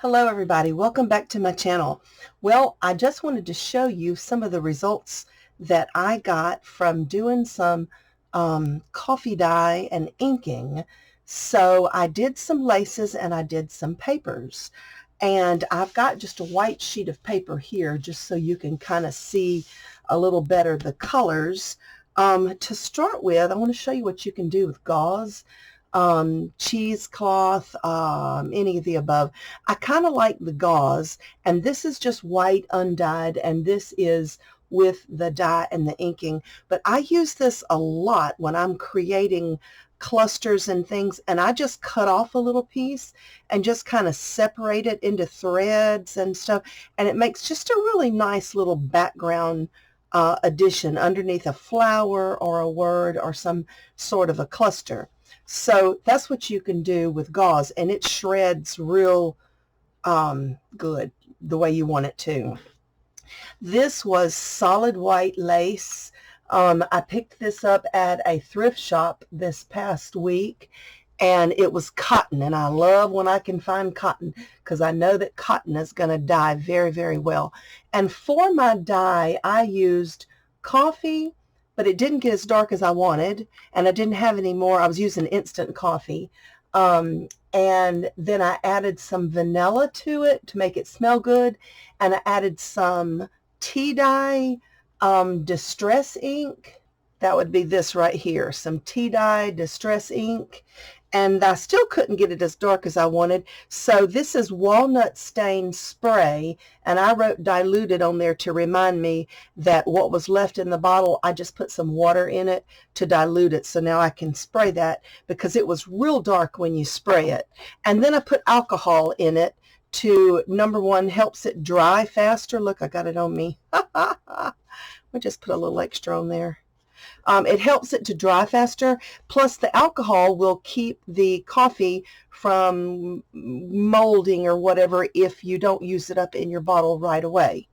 Hello everybody, welcome back to my channel. Well, I just wanted to show you some of the results that I got from doing some coffee dye and inking. So I did some laces and I did some papers. And I've got just a white sheet of paper here just so you can kind of see a little better the colors. To start with, I want to show you what you can do with gauze. Cheesecloth, any of the above. I kind of like the gauze, and this is just white undyed, and this is with the dye and the inking. But I use this a lot when I'm creating clusters and things, and I just cut off a little piece and just kind of separate it into threads and stuff, and it makes just a really nice little background addition underneath a flower or a word or some sort of a cluster. So that's what you can do with gauze, and it shreds real good the way you want it to. This was solid white lace. I picked this up at a thrift shop this past week, and it was cotton, and I love when I can find cotton because I know that cotton is going to dye very, very well. And for my dye, I used coffee, but it didn't get as dark as I wanted, and I didn't have any more. I was using instant coffee. And then I added some vanilla to it to make it smell good, and I added some tea dye distress ink. That would be this right here, some tea dye distress ink. And I still couldn't get it as dark as I wanted. So this is walnut stain spray, and I wrote diluted on there to remind me that what was left in the bottle, I just put some water in it to dilute it. So now I can spray that because it was real dark when you spray it. And then I put alcohol in it to, number one, helps it dry faster. Look, I got it on me. I just put a little extra on there. It helps it to dry faster, plus the alcohol will keep the coffee from molding or whatever if you don't use it up in your bottle right away.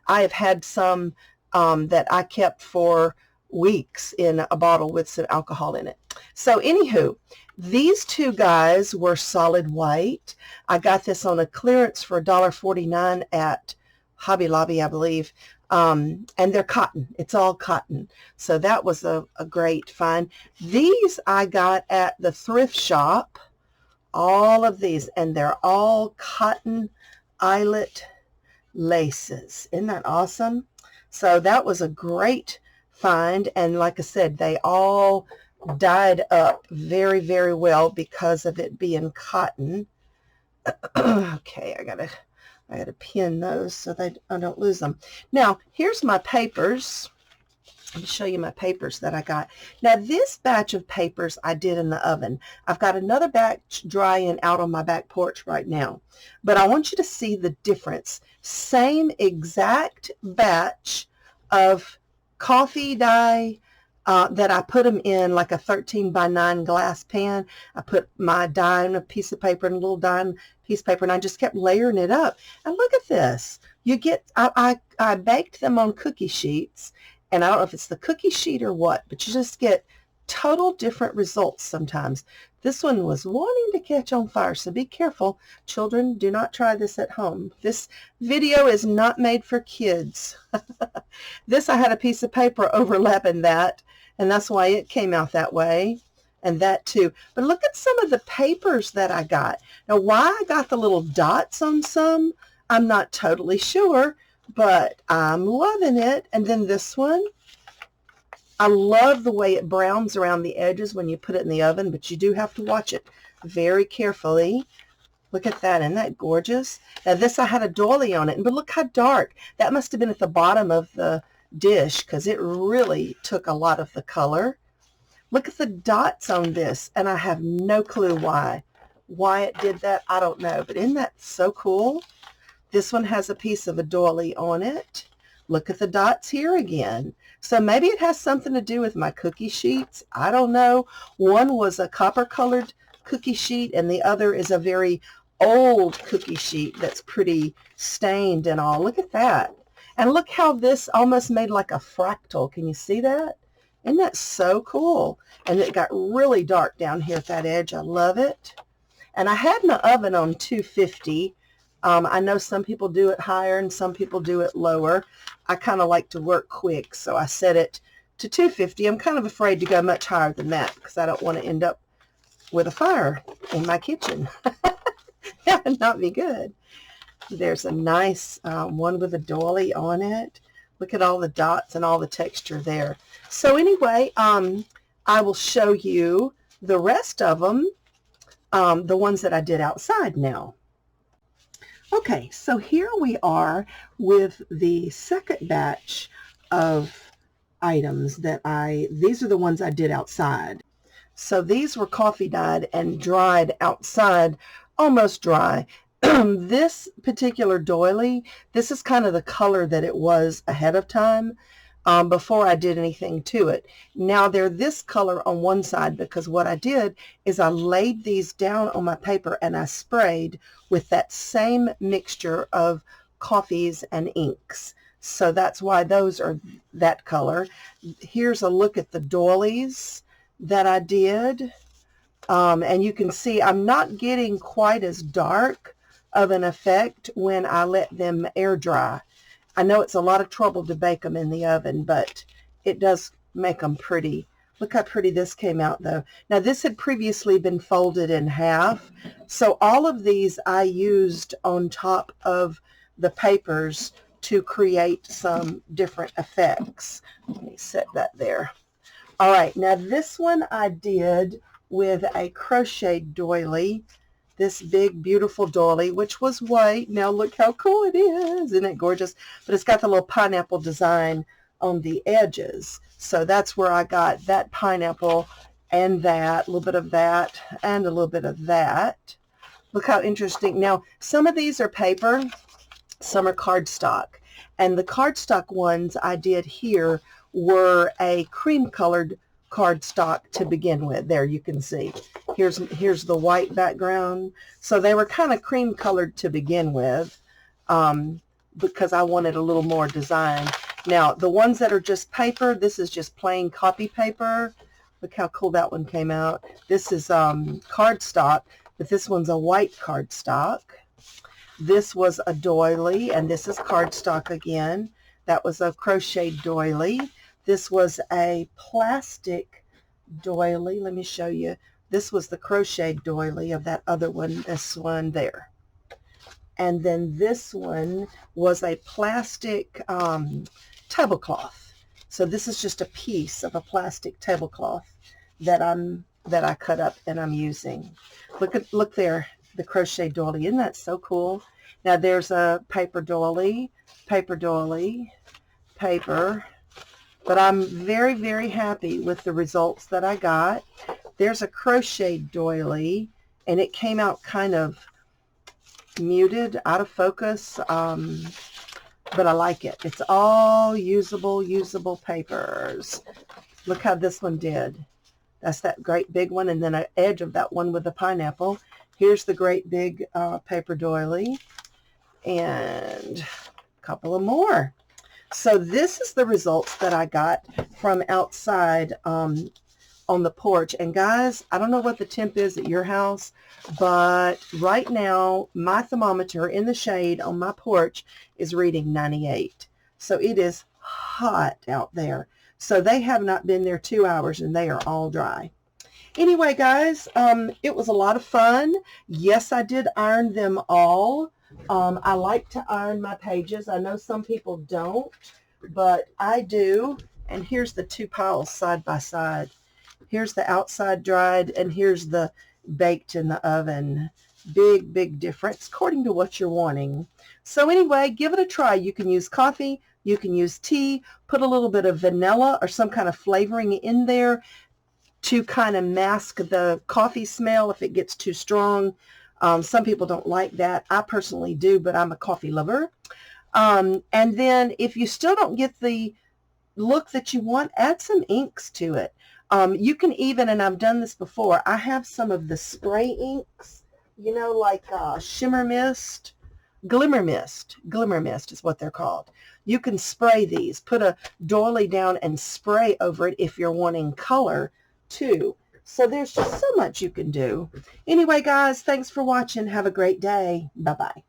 I have had some that I kept for weeks in a bottle with some alcohol in it. So anywho, these two guys were solid white. I got this on a clearance for $1.49 at Hobby Lobby, I believe. And they're cotton. It's all cotton. So that was a great find. These I got at the thrift shop. All of these, and they're all cotton eyelet laces. Isn't that awesome? So that was a great find, and like I said, they all dyed up very, very well because of it being cotton. Okay, I gotta pin those so that I don't lose them. Now, here's my papers. Let me show you my papers that I got. Now, this batch of papers I did in the oven. I've got another batch drying out on my back porch right now. But I want you to see the difference. Same exact batch of coffee dye that I put them in like a 13x9 glass pan. I put my dye in a piece of paper and a little dye in a piece of paper, and I just kept layering it up. And look at this. You get, I baked them on cookie sheets, and I don't know if it's the cookie sheet or what, but you just get total different results sometimes. This one was wanting to catch on fire, so be careful. Children, do not try this at home. This video is not made for kids. This, I had a piece of paper overlapping that, and that's why it came out that way, and that too. But look at some of the papers that I got. Now, why I got the little dots on some, I'm not totally sure, but I'm loving it. And then this one, I love the way it browns around the edges when you put it in the oven, but you do have to watch it very carefully. Look at that. Isn't that gorgeous? Now, this, I had a doily on it, but look how dark. That must have been at the bottom of the dish because it really took a lot of the color. Look at the dots on this, and I have no clue why it did that. I don't know, but isn't that so cool? This one has a piece of a doily on it. Look at the dots here again. So maybe it has something to do with my cookie sheets. I don't know. One was a copper-colored cookie sheet, and the other is a very old cookie sheet that's pretty stained and all. Look at that. And look how this almost made like a fractal. Can you see that? Isn't that so cool? And it got really dark down here at that edge. I love it. And I had my oven on 250. I know some people do it higher and some people do it lower. I kind of like to work quick, so I set it to 250. I'm kind of afraid to go much higher than that because I don't want to end up with a fire in my kitchen. That would not be good. There's a nice one with a doily on it. Look at all the dots and all the texture there. So anyway, I will show you the rest of them, the ones that I did outside now. Okay, so here we are with the second batch of items that these are the ones I did outside. So these were coffee dyed and dried outside, almost dry. This particular doily, this is kind of the color that it was ahead of time before I did anything to it. Now they're this color on one side because what I did is I laid these down on my paper and I sprayed with that same mixture of coffees and inks. So that's why those are that color. Here's a look at the doilies that I did. And you can see I'm not getting quite as dark of an effect when I let them air dry. I know it's a lot of trouble to bake them in the oven, but it does make them pretty. Look how pretty this came out though. Now this had previously been folded in half, so all of these I used on top of the papers to create some different effects. Let me set that there. All right, now this one I did with a crochet doily, this big beautiful doily, which was white. Now look how cool it is. Isn't it gorgeous? But it's got the little pineapple design on the edges. So that's where I got that pineapple and that, a little bit of that, and a little bit of that. Look how interesting. Now, some of these are paper, some are cardstock. And the cardstock ones I did here were a cream-colored cardstock to begin with. There you can see. Here's the white background. So they were kind of cream colored to begin with because I wanted a little more design. Now the ones that are just paper, this is just plain copy paper. Look how cool that one came out. This is cardstock, but this one's a white cardstock. This was a doily, and this is cardstock again. That was a crochet doily. This was a plastic doily. Let me show you. This was the crochet doily of that other one, this one there. And then this one was a plastic tablecloth. So this is just a piece of a plastic tablecloth that I cut up and I'm using. Look there, the crochet doily. Isn't that so cool? Now there's a paper doily, paper. But I'm very, very happy with the results that I got. There's a crochet doily, and it came out kind of muted, out of focus, but I like it. It's all usable papers. Look how this one did. That's that great big one, and then an edge of that one with the pineapple. Here's the great big paper doily, and a couple of more. So this is the results that I got from outside on the porch. And guys, I don't know what the temp is at your house, but right now my thermometer in the shade on my porch is reading 98. So it is hot out there. So they have not been there 2 hours and they are all dry. Anyway, guys, it was a lot of fun. Yes, I did iron them all. I like to iron my pages. I know some people don't, but I do. And here's the two piles side by side. Here's the outside dried, and here's the baked in the oven. Big difference according to what you're wanting. So anyway, give it a try. You can use coffee, you can use tea, put a little bit of vanilla or some kind of flavoring in there to kind of mask the coffee smell if it gets too strong. Some people don't like that. I personally do, but I'm a coffee lover. And then if you still don't get the look that you want, add some inks to it. You can even, and I've done this before, I have some of the spray inks, you know, like shimmer mist, glimmer mist is what they're called. You can spray these, put a doily down and spray over it if you're wanting color too. So there's just so much you can do. Anyway, guys, thanks for watching. Have a great day. Bye-bye.